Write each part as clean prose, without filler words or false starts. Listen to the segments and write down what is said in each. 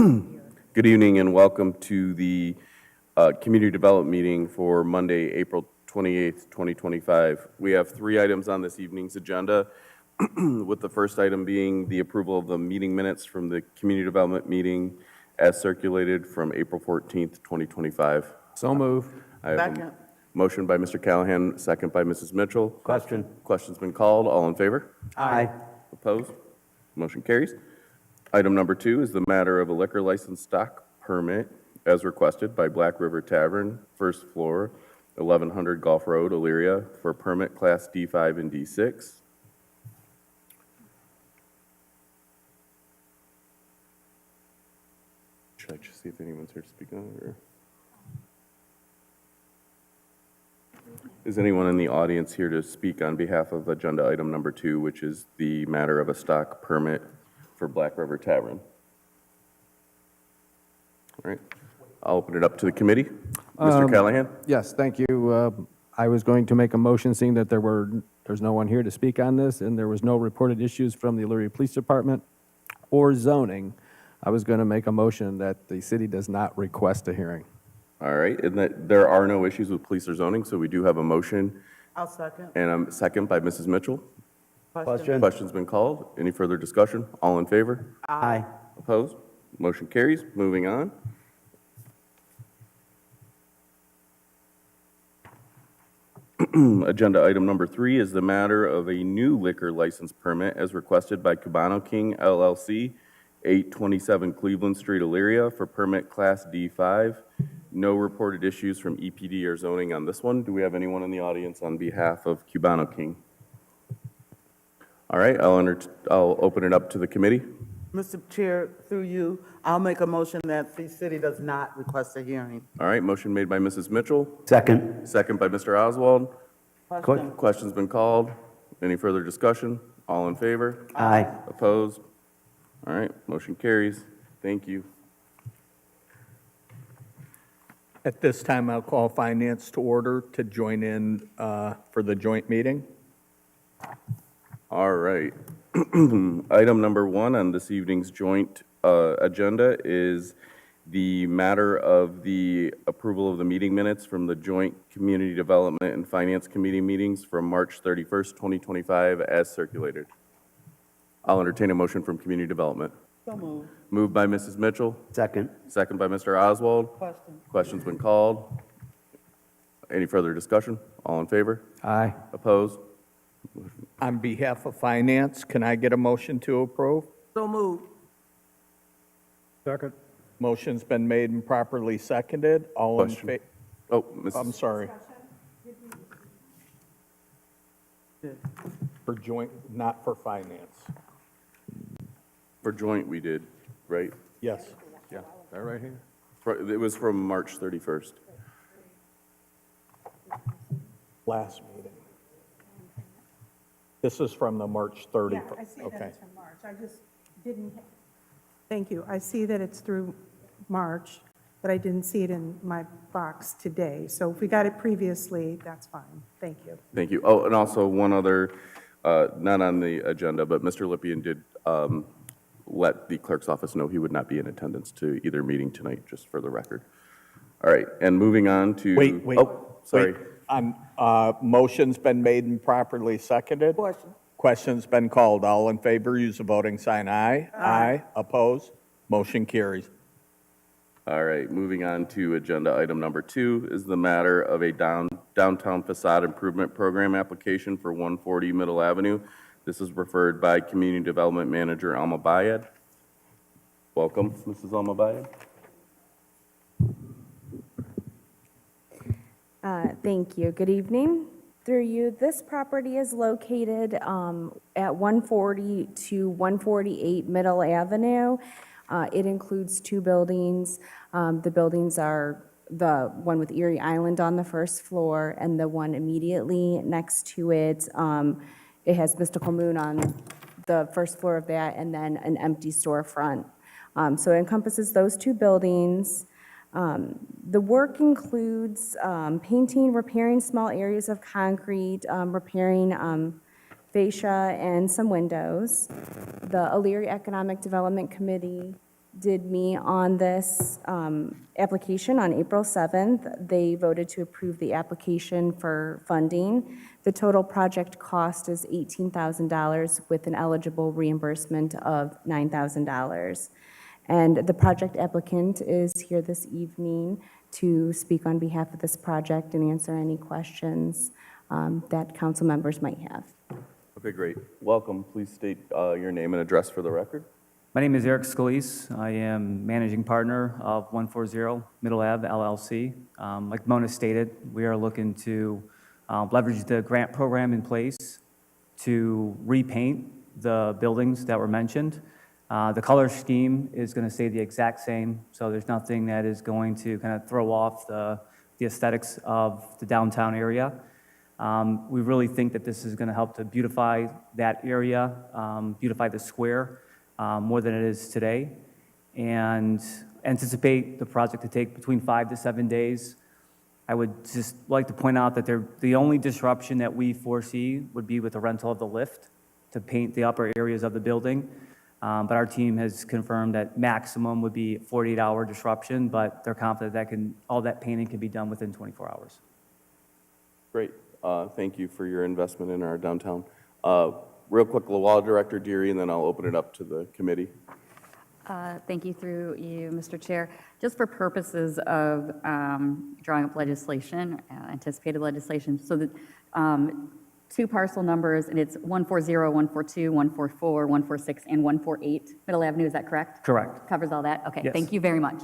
Good evening and welcome to the Community Development Meeting for Monday, April 28th, 2025. We have 3 items on this evening's agenda, with the first item being the approval of the meeting minutes from the Community Development Meeting as circulated from April 14th, 2025. So move. I have a Second. motion by Mr. Callahan, second by Mrs. Mitchell. Question. Question's been called. All in favor? Aye. Opposed? Motion carries. Item number 2 is the matter of a liquor license stock permit as requested by Black River Tavern, first floor, 1100 Gulf Road, Elyria, for permit class D5 and D6. Should I just see if anyone's here to speak on it, or? Is anyone in the audience here to speak on behalf of agenda item number 2, which is the matter of a stock permit for Black River Tavern? All right, I'll open it up to the committee. Mr. Callahan? Yes, thank you. I was going to make a motion, seeing that there's no one here to speak on this, and there was no reported issues from the Elyria Police Department or zoning. I was going to make a motion that the city does not request a hearing. All right, and that there are no issues with police or zoning, so we do have a motion I'll second. and a second by Mrs. Mitchell. Question. Question's been called. Any further discussion? All in favor? Aye. Opposed? Motion carries. Moving on. Agenda item number 3 is the matter of a new liquor license permit as requested by Cubano King LLC, 827 Cleveland Street, Elyria, for permit class D5. No reported issues from EPD or zoning on this one. Do we have anyone in the audience on behalf of Cubano King? All right, I'll open it up to the committee. Mr. Chair, through you, I'll make a motion that the city does not request a hearing. All right, motion made by Mrs. Mitchell, Second. second by Mr. Oswald. Question. Question's been called. Any further discussion? All in favor? Aye. Opposed? All right, motion carries. Thank you. At this time, I'll call Finance to order to join in for the joint meeting. All right. Item number 1 on this evening's joint agenda is the matter of the approval of the meeting minutes from the joint Community Development and Finance Committee meetings from March 31st, 2025, as circulated. I'll entertain a motion from Community Development. So moved. Moved by Mrs. Mitchell, Second. second by Mr. Oswald. Question. Question's been called. Any further discussion? All in favor? Aye. Opposed? On behalf of Finance, can I get a motion to approve? So moved. Second. Motion's been made and properly seconded. All in Question. favor? Oh, I'm Mrs. sorry. For joint, not for Finance. For joint, we did, right? Yes. Yeah, that right here. It was from March 31st. Last meeting. This is from the March 31st. Yeah, I see that Okay. it's from March. I just didn't, thank you. I see that it's through March, but I didn't see it in my box today. So if we got it previously, that's fine. Thank you. Thank you. Oh, and also one other, not on the agenda, but Mr. Lippian did let the clerk's office know he would not be in attendance to either meeting tonight, just for the record. All right, and moving on to. Wait. Oh, sorry. Wait. Motion's been made and properly seconded. Question. Question's been called. All in favor, use the voting sign aye. Aye. Opposed? Motion carries. All right, moving on to agenda item number 2 is the matter of a downtown facade improvement program application for 140 Middle Avenue. This is referred by Community Development Manager Alma Bayed. Welcome, Mrs. Alma Bayed. Thank you. Good evening. Through you, this property is located at 140 to 148 Middle Avenue. It includes 2 buildings. The buildings are the one with Erie Island on the first floor and the one immediately next to it. It has Mystical Moon on the first floor of that and then an empty storefront. So it encompasses those 2 buildings. The work includes painting, repairing small areas of concrete, repairing fascia and some windows. The Elyria Economic Development Committee did meet on this application on April 7th. They voted to approve the application for funding. The total project cost is $18,000 with an eligible reimbursement of $9,000. And the project applicant is here this evening to speak on behalf of this project and answer any questions that council members might have. Okay, great. Welcome. Please state your name and address for the record. My name is Eric Scalise. I am managing partner of 140 Middle Ave LLC. Like Mona stated, we are looking to leverage the grant program in place to repaint the buildings that were mentioned. The color scheme is going to stay the exact same, so there's nothing that is going to kind of throw off the aesthetics of the downtown area. We really think that this is going to help to beautify that area, beautify the square more than it is today, and anticipate the project to take between 5 to 7 days. I would just like to point out that the only disruption that we foresee would be with the rental of the lift to paint the upper areas of the building. But our team has confirmed that maximum would be 48-hour disruption, but they're confident that all that painting can be done within 24 hours. Great. Thank you for your investment in our downtown. Real quick, Law Director Deary, and then I'll open it up to the committee. Thank you through you, Mr. Chair. Just for purposes of drawing up legislation, anticipated legislation, so that two parcel numbers, and it's 140, 142, 144, 146, and 148 Middle Avenue, is that correct? Correct. Covers all that? Okay, Yes. thank you very much.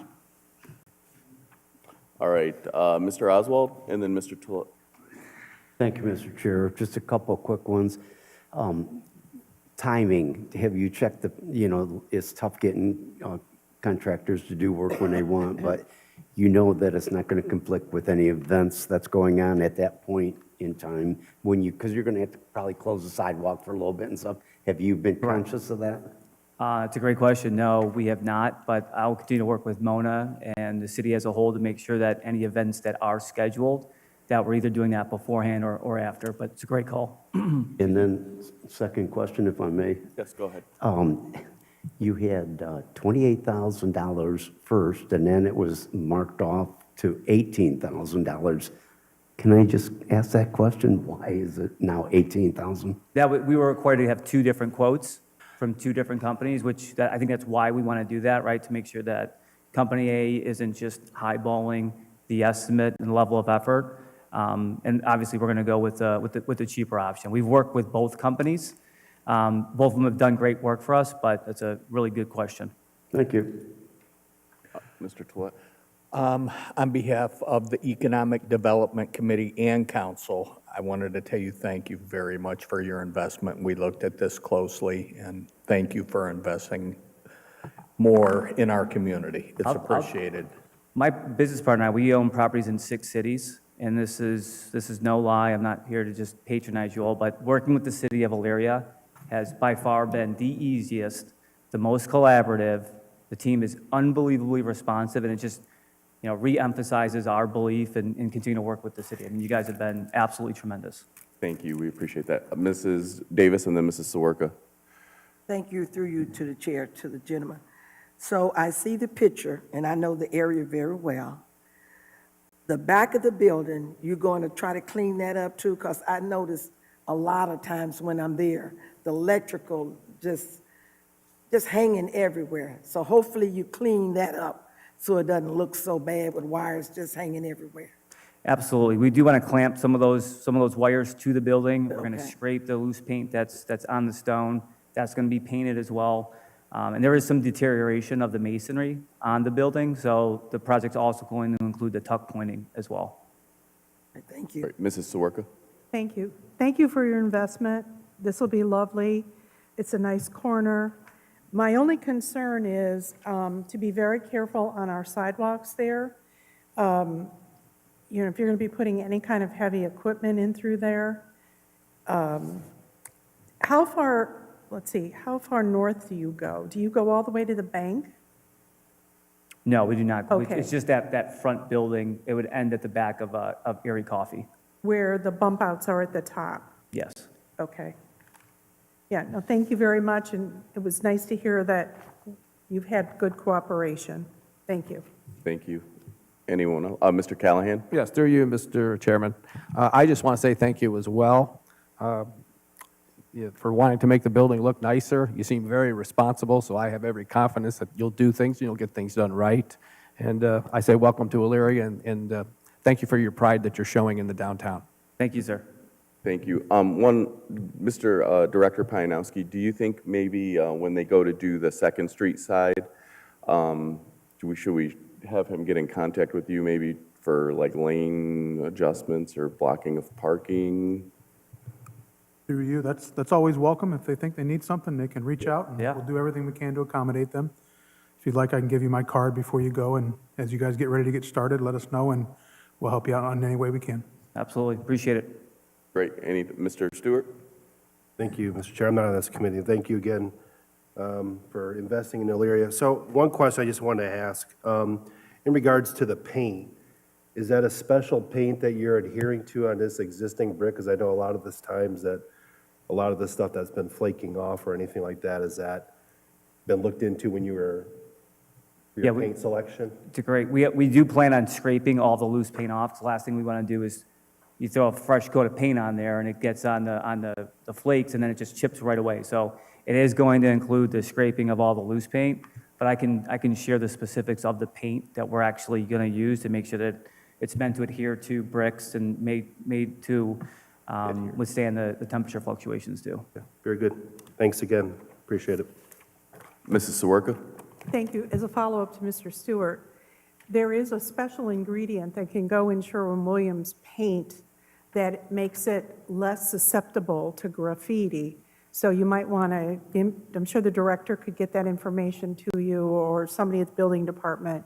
All right, Mr. Oswald, and then Mr. Tolet. Thank you, Mr. Chair. Just a couple of quick ones. Timing, have you checked it's tough getting contractors to do work when they want, but you know that it's not going to conflict with any events that's going on at that point in time because you're going to have to probably close the sidewalk for a little bit and stuff. Have you been conscious of that? It's a great question. No, we have not, but I'll continue to work with Mona and the city as a whole to make sure that any events that are scheduled, that we're either doing that beforehand or after, but it's a great call. And then second question, if I may. Yes, go ahead. You had $28,000 first, and then it was marked off to $18,000. Can I just ask that question? Why is it now $18,000? We were required to have two different quotes from two different companies, I think that's why we want to do that, right? To make sure that Company A isn't just highballing the estimate and level of effort. And obviously, we're going to go with the cheaper option. We've worked with both companies. Both of them have done great work for us, but it's a really good question. Thank you. Mr. Tolet. On behalf of the Economic Development Committee and Council, I wanted to tell you thank you very much for your investment. We looked at this closely, and thank you for investing more in our community. It's appreciated. My business partner and I, we own properties in 6 cities, and this is no lie. I'm not here to just patronize you all, but working with the city of Elyria has by far been the easiest, the most collaborative. The team is unbelievably responsive, and it just re-emphasizes our belief and continue to work with the city. I mean, you guys have been absolutely tremendous. Thank you. We appreciate that. Mrs. Davis and then Mrs. Sawerka. Thank you, through you to the chair, to the gentleman. So I see the picture, and I know the area very well. The back of the building, you're going to try to clean that up too? Because I notice a lot of times when I'm there, the electrical just hanging everywhere. So hopefully you clean that up so it doesn't look so bad with wires just hanging everywhere. Absolutely. We do want to clamp some of those wires to the building. We're going to Okay. scrape the loose paint that's on the stone. That's going to be painted as well. And there is some deterioration of the masonry on the building, so the project's also going to include the tuck pointing as well. Thank All you. right, Mrs. Sawerka. Thank you. Thank you for your investment. This will be lovely. It's a nice corner. My only concern is to be very careful on our sidewalks there. If you're going to be putting any kind of heavy equipment in through there, how far north do you go? Do you go all the way to the bank? No, we do not. Okay. It's just that front building. It would end at the back of Erie Coffee. Where the bump outs are at the top? Yes. Okay. Yeah, no, thank you very much, and it was nice to hear that You've had good cooperation. Thank you. Thank you. Anyone else? Mr. Callahan? Yes, through you, Mr. Chairman. I just want to say thank you as well for wanting to make the building look nicer. You seem very responsible, so I have every confidence that you'll do things, you'll get things done right. And I say welcome to Elyria, and thank you for your pride that you're showing in the downtown. Thank you, sir. Thank you. Mr. Director Pianowski, do you think maybe when they go to do the Second Street side, should we have him get in contact with you maybe for like lane adjustments or blocking of parking? Through you, that's always welcome. If they think they need something, they can reach out, and Yeah. we'll do everything we can to accommodate them. If you'd like, I can give you my card before you go, and as you guys get ready to get started, let us know, and we'll help you out in any way we can. Absolutely, appreciate it. Great. Mr. Stewart? Thank you, Mr. Chair. I'm not on this committee. Thank you again for investing in Elyria. So one question I just wanted to ask, in regards to the paint, is that a special paint that you're adhering to on this existing brick? Because I know a lot of this times that a lot of the stuff that's been flaking off or anything like that, is that been looked into when you were, for Yeah, your we- paint selection? It's great. We do plan on scraping all the loose paint off. The last thing we want to do is you throw a fresh coat of paint on there and it gets on the flakes and then it just chips right away. So it is going to include the scraping of all the loose paint, but I can share the specifics of the paint that we're actually going to use to make sure that it's meant to adhere to bricks and made to withstand the temperature fluctuations too. Very good. Thanks again. Appreciate it. Mrs. Sawerka? Thank you. As a follow-up to Mr. Stewart, there is a special ingredient that can go in Sherwin-Williams paint that makes it less susceptible to graffiti. So you might want to, I'm sure the director could get that information to you, or somebody at the building department.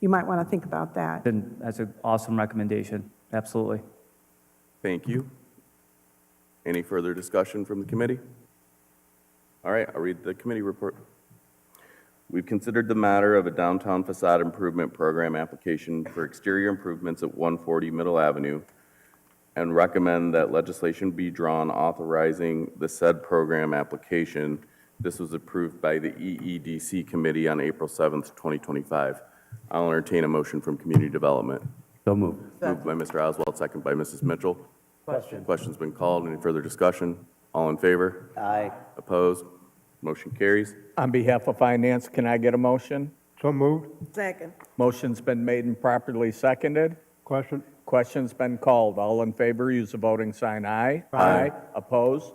You might want to think about that. Then that's an awesome recommendation. Absolutely. Thank you. Any further discussion from the committee? All right, I'll read the committee report. We've considered the matter of a downtown facade improvement program application for exterior improvements at 140 Middle Avenue and recommend that legislation be drawn authorizing the said program application. This was approved by the EEDC committee on April 7th, 2025. I'll entertain a motion from Community Development. So moved. Moved by Mr. Oswald, second by Mrs. Mitchell. Question's been called. Any further discussion? All in favor? Aye. Opposed? Motion carries. On behalf of Finance, can I get a motion? So moved. Second. Motion's been made and properly seconded. Question? Question's been called. All in favor, use the voting sign aye. Aye. Opposed?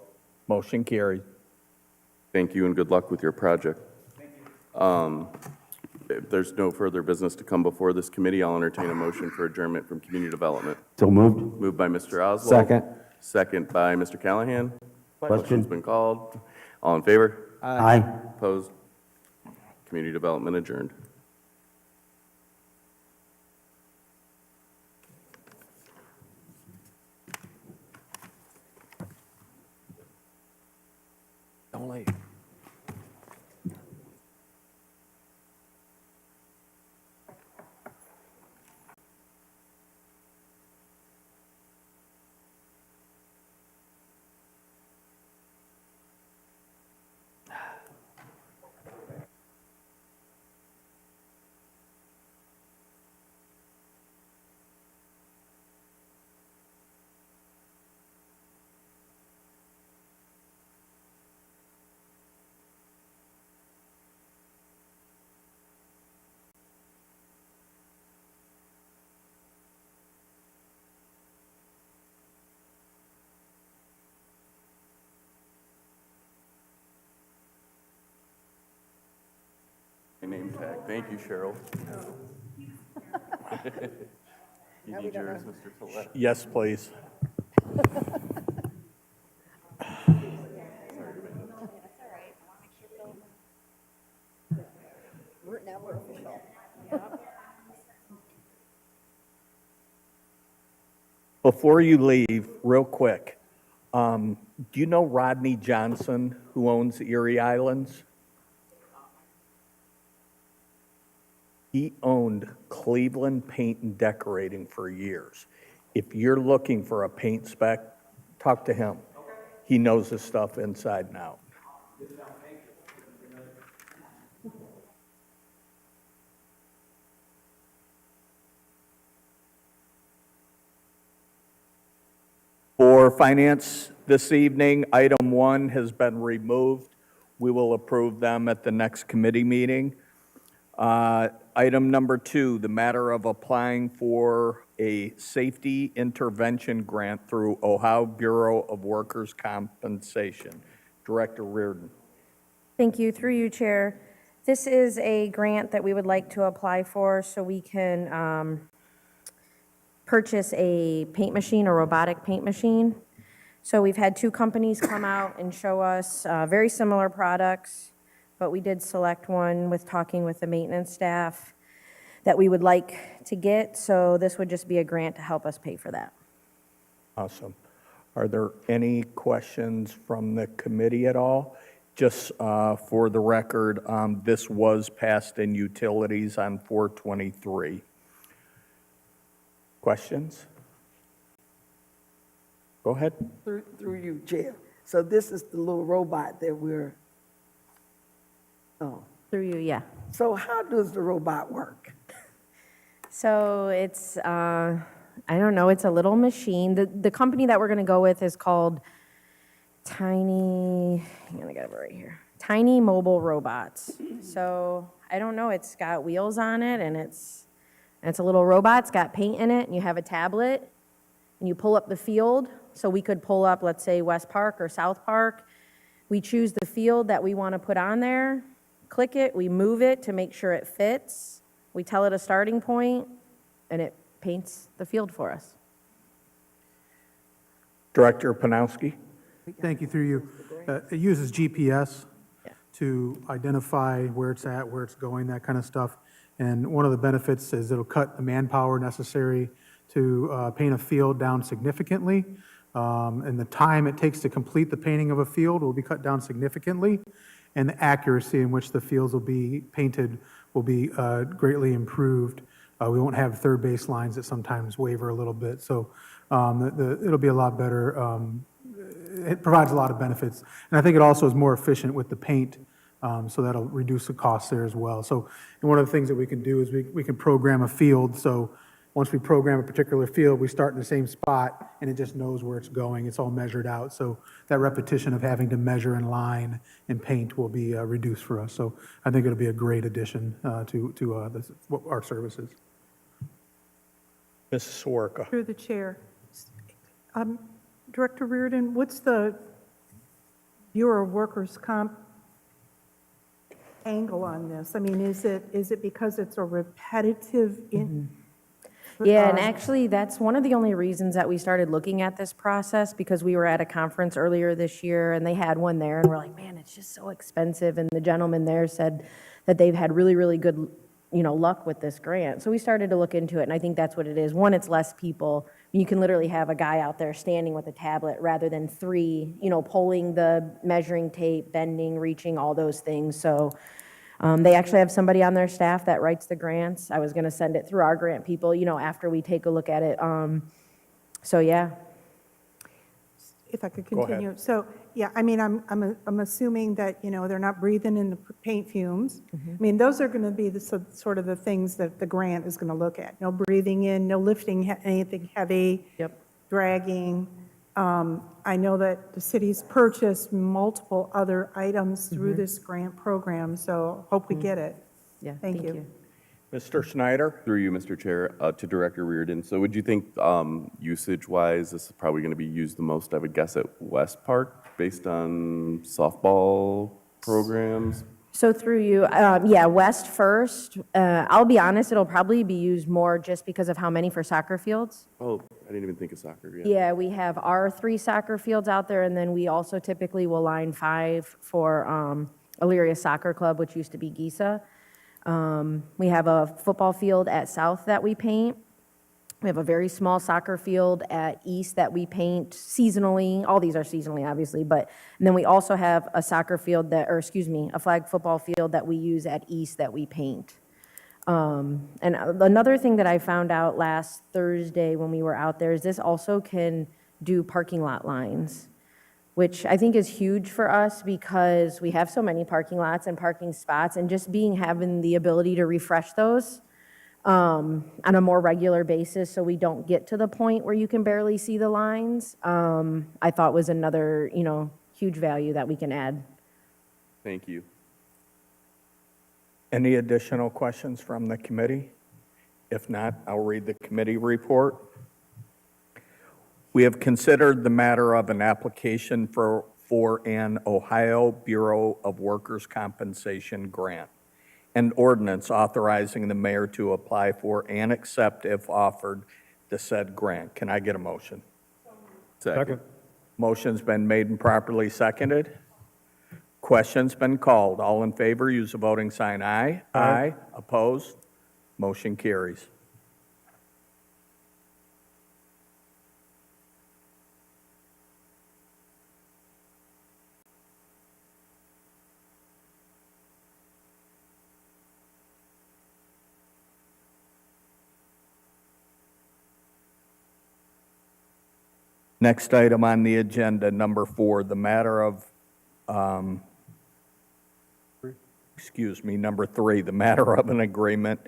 Motion carried. Thank you and good luck with your project. If there's no further business to come before this committee, I'll entertain a motion for adjournment from Community Development. So moved. Moved by Mr. Oswald. Second. Second by Mr. Callahan. Question's Question. been called. All in favor? Aye. Opposed? Community Development adjourned. Don't leave. Name tag. Thank you, Cheryl. You need yours, Mr. Tolet. Yes, please. Before you leave, real quick, do you know Rodney Johnson, who owns Erie Islands? He owned Cleveland Paint and Decorating for years. If you're looking for a paint spec, talk to him. He knows his stuff inside and out. For finance this evening, item 1 has been removed. We will approve them at the next committee meeting. Item number 2, the matter of applying for a safety intervention grant through Ohio Bureau of Workers' Compensation. Director Reardon. Thank you. Through you, Chair. This is a grant that we would like to apply for so we can purchase a paint machine, a robotic paint machine. So we've had 2 companies come out and show us very similar products, but we did select one with talking with the maintenance staff that we would like to get. So this would just be a grant to help us pay for that. Awesome. Are there any questions from the committee at all? Just for the record, this was passed in utilities on 4/23. Questions? Go ahead. Through you, Chair. So this is the little robot that we're, oh. Through you, yeah. So how does the robot work? So it's, I don't know, it's a little machine. The company that we're going to go with is called Tiny, hang on, I got it right here. Tiny Mobile Robots. So I don't know, it's got wheels on it and it's a little robot. It's got paint in it and you have a tablet and you pull up the field. So we could pull up, let's say, West Park or South Park. We choose the field that we want to put on there, click it, we move it to make sure it fits. We tell it a starting point, and it paints the field for us. Director Panowski. Thank you, through you. It uses GPS to identify where it's at, where it's going, that kind of stuff. And one of the benefits is it'll cut the manpower necessary to paint a field down significantly. And the time it takes to complete the painting of a field will be cut down significantly. And the accuracy in which the fields will be painted will be greatly improved. We won't have third base lines that sometimes waver a little bit. So it'll be a lot better. It provides a lot of benefits. And I think it also is more efficient with the paint, so that'll reduce the cost there as well. So and one of the things that we can do is we can program a field. So once we program a particular field, we start in the same spot, and it just knows where it's going. It's all measured out. So that repetition of having to measure and line and paint will be reduced for us. So I think it'll be a great addition to our services. Mrs. Soroka. Through the chair. Director Reardon, what's the Bureau of Workers' Comp angle on this? I mean, is it because it's a repetitive Yeah, and actually, that's one of the only reasons that we started looking at this process, because we were at a conference earlier this year, and they had one there, and we're like, man, it's just so expensive, and the gentleman there said that they've had really, really good, luck with this grant. So we started to look into it, and I think that's what it is. One, it's less people. You can literally have a guy out there standing with a tablet rather than 3, pulling the measuring tape, bending, reaching, all those things. So they actually have somebody on their staff that writes the grants. I was going to send it through our grant people, after we take a look at it. So, yeah. If I could Go ahead. continue. So, yeah, I mean, I'm assuming that, they're not breathing in the paint fumes. I mean, those are going to be the sort of the things that the grant is going to look at. No breathing in, no lifting anything heavy. Yep. Dragging. I know that the city's purchased multiple other items through this grant program, so hope we get it. Yeah, Thank you. Mr. Schneider. Through you, Mr. Chair, to Director Reardon. So would you think usage-wise, this is probably going to be used the most, I would guess, at West Park, based on softball programs? So through you, yeah, West first. I'll be honest, it'll probably be used more just because of how many for soccer fields. Oh, I didn't even think of soccer yet. Yeah, we have our 3 soccer fields out there, and then we also typically will line 5 for Elyria Soccer Club, which used to be GISA. We have a football field at South that we paint. We have a very small soccer field at East that we paint seasonally. All these are seasonally, obviously, and then we also have a soccer field a flag football field that we use at East that we paint. And another thing that I found out last Thursday when we were out there is this also can do parking lot lines, which I think is huge for us because we have so many parking lots and parking spots, and just having the ability to refresh those on a more regular basis, so we don't get to the point where you can barely see the lines, I thought was another, huge value that we can add. Thank you. Any additional questions from the committee? If not, I'll read the committee report. We have considered the matter of an application for an Ohio Bureau of Workers' Compensation grant, an ordinance authorizing the mayor to apply for and accept, if offered, the said grant. Can I get a motion? Second. Motion's been made and properly seconded. Question's been called. All in favor, use the voting sign aye. Aye. Opposed? Motion carries. Next item on the agenda, number 4, the matter of, number 3, the matter of an agreement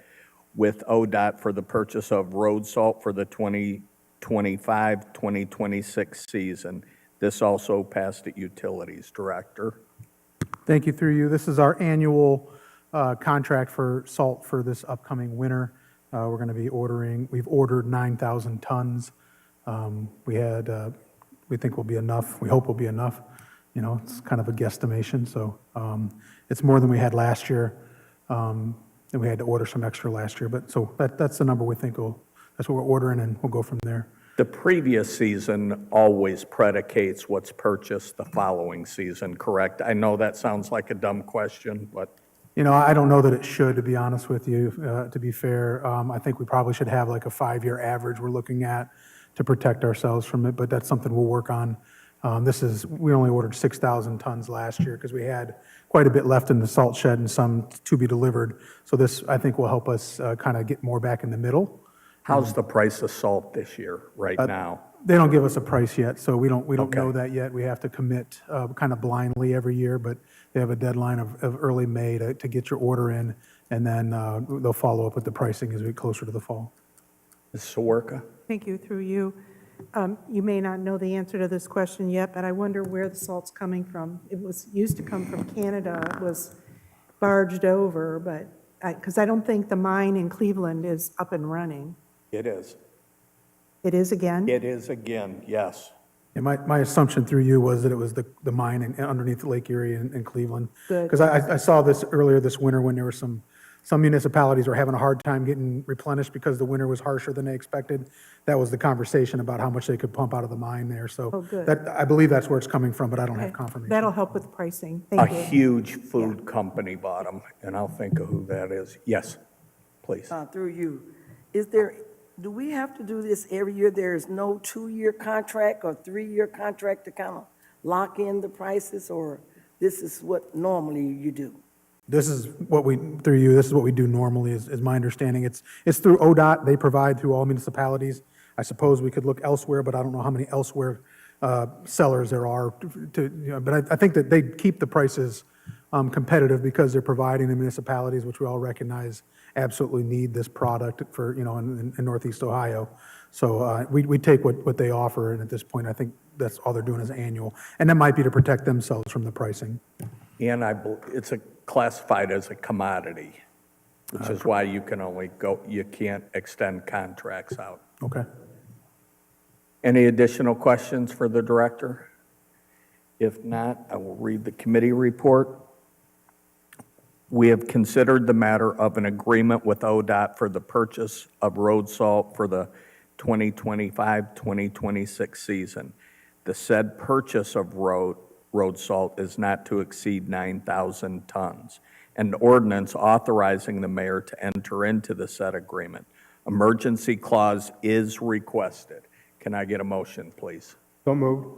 with ODOT for the purchase of road salt for the 2025-2026 season. This also passed at Utilities Director. Thank you, through you. This is our annual contract for salt for this upcoming winter. We're going to be we've ordered 9,000 tons. We think will be enough. We hope will be enough. It's kind of a guesstimation, so it's more than we had last year. And we had to order some extra last year, but so that's the number we think that's what we're ordering, and we'll go from there. The previous season always predicates what's purchased the following season, correct? I know that sounds like a dumb question, but I don't know that it should, to be honest with you, to be fair. I think we probably should have like a 5-year average we're looking at to protect ourselves from it, but that's something we'll work on. We only ordered 6,000 tons last year because we had quite a bit left in the salt shed and some to be delivered. So this, I think, will help us kind of get more back in the middle. how's the price of salt this year, right now? They don't give us a price yet, so we don't Okay. know that yet. We have to commit kind of blindly every year, but they have a deadline of early May to get your order in, and then they'll follow up with the pricing as we get closer to the fall. Ms. Sawarka? Thank you, through you. You may not know the answer to this question yet, but I wonder where the salt's coming from. It used to come from Canada. It was barged over, but, because I don't think the mine in Cleveland is up and running. It is. It is again? It is again, yes. And my assumption through you was that it was the mine underneath Lake Erie in Cleveland. Good. Because I saw this earlier this winter when there were some municipalities were having a hard time getting replenished because the winter was harsher than they expected. That was the conversation about how much they could pump out of the mine there. So Oh, good. I believe that's where it's coming from, but I don't have Okay. confirmation. That'll help with pricing. A Thank you. huge food company bought them, and I'll think of who that is. Yes, please. Through you, do we have to do this every year? There is no 2-year contract or 3-year contract to kind of lock in the prices, or this is what normally you do? This is what we do normally, is my understanding. It's through ODOT. They provide through all municipalities. I suppose we could look elsewhere, but I don't know how many elsewhere sellers there are. But I think that they keep the prices competitive because they're providing the municipalities, which we all recognize absolutely need this product for, in Northeast Ohio. So we take what they offer, and at this point, I think that's all they're doing is annual. And that might be to protect themselves from the pricing. And it's classified as a commodity, which is why you can't extend contracts out. Okay. Any additional questions for the director? If not, I will read the committee report. We have considered the matter of an agreement with ODOT for the purchase of road salt for the 2025-2026 season. The said purchase of road salt is not to exceed 9,000 tons. An ordinance authorizing the mayor to enter into the said agreement. Emergency clause is requested. Can I get a motion, please? So moved.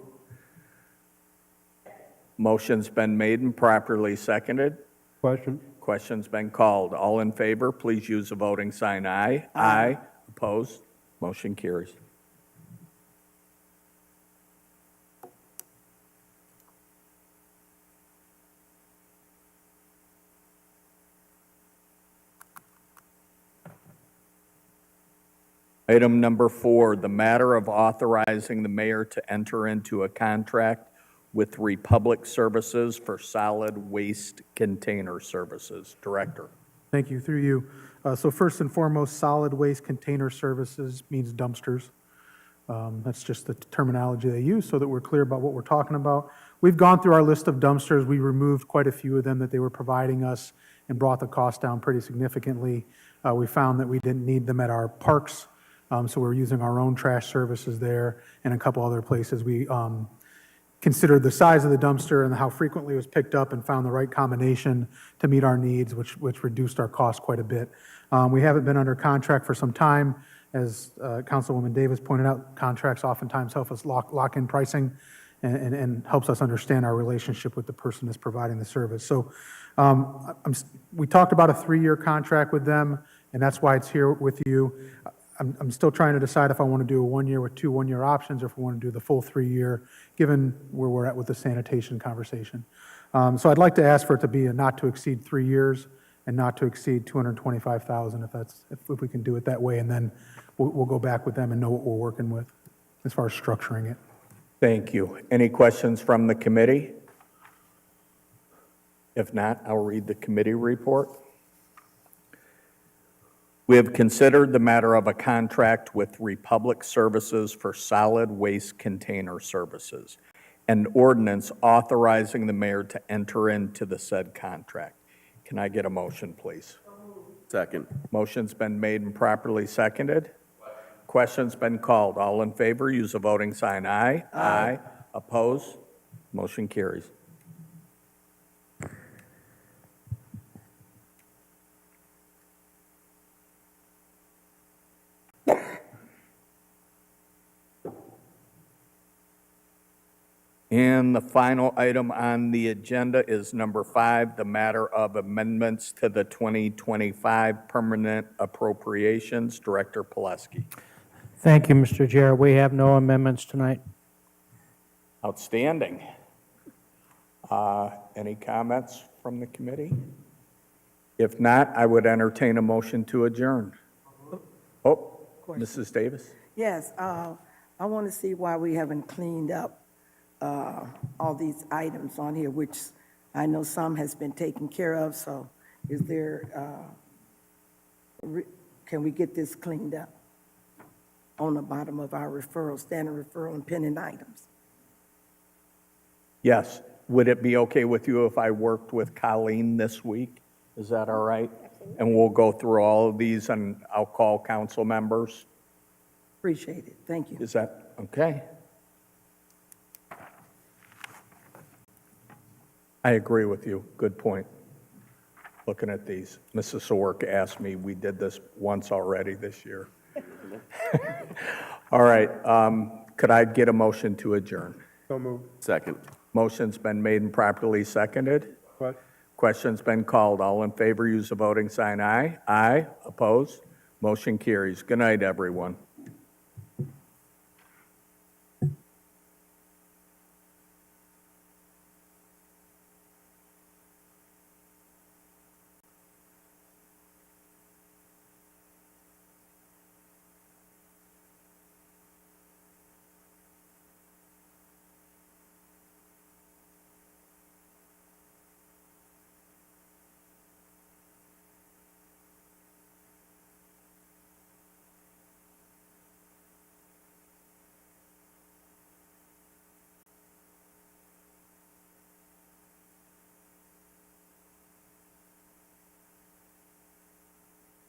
Motion's been made and properly seconded. Question? Question's been called. All in favor, please use the voting sign aye. Aye. Opposed? Motion carries. Item number 4, the matter of authorizing the mayor to enter into a contract with Republic Services for solid waste container services. Director. Thank you, through you. So first and foremost, solid waste container services means dumpsters. That's just the terminology they use so that we're clear about what we're talking about. We've gone through our list of dumpsters. We removed quite a few of them that they were providing us and brought the cost down pretty significantly. We found that we didn't need them at our parks, so we're using our own trash services there and a couple other places. We considered the size of the dumpster and how frequently it was picked up and found the right combination to meet our needs, which reduced our cost quite a bit. We haven't been under contract for some time. As Councilwoman Davis pointed out, contracts oftentimes help us lock in pricing and helps us understand our relationship with the person that's providing the service. So we talked about a 3-year contract with them, and that's why it's here with you. I'm still trying to decide if I want to do a 1-year with 2 1-year options or if we want to do the full 3-year, given where we're at with the sanitation conversation. So I'd like to ask for it to be a not to exceed 3 years and not to exceed $225,000 if we can do it that way, and then we'll go back with them and know what we're working with as far as structuring it. Thank you. Any questions from the committee? If not, I'll read the committee report. We have considered the matter of a contract with Republic Services for solid waste container services, and ordinance authorizing the mayor to enter into the said contract. Can I get a motion, please? Second. Motion's been made and properly seconded. Question's been called. All in favor, use the voting sign aye. Aye. Oppose? Motion carries. And the final item on the agenda is number 5, the matter of amendments to the 2025 permanent appropriations. Director Pileski. Thank you, Mr. Chair. We have no amendments tonight. Outstanding. Any comments from the committee? If not, I would entertain a motion to adjourn. Oh, Mrs. Davis? Yes, I want to see why we haven't cleaned up all these items on here, which I know some has been taken care of, so is there, can we get this cleaned up on the bottom of our referral, standard referral and pending items? Yes. Would it be okay with you if I worked with Colleen this week? Is that all right? And we'll go through all of these, and I'll call council members. Appreciate it, thank you. Is that okay? I agree with you. Good point. Looking at these, Mrs. Sawerk asked me, we did this once already this year. All right, could I get a motion to adjourn? So moved. Second. Motion's been made and properly seconded. What? Question's been called. All in favor, use the voting sign aye. Aye. Opposed? Motion carries. Good night, everyone.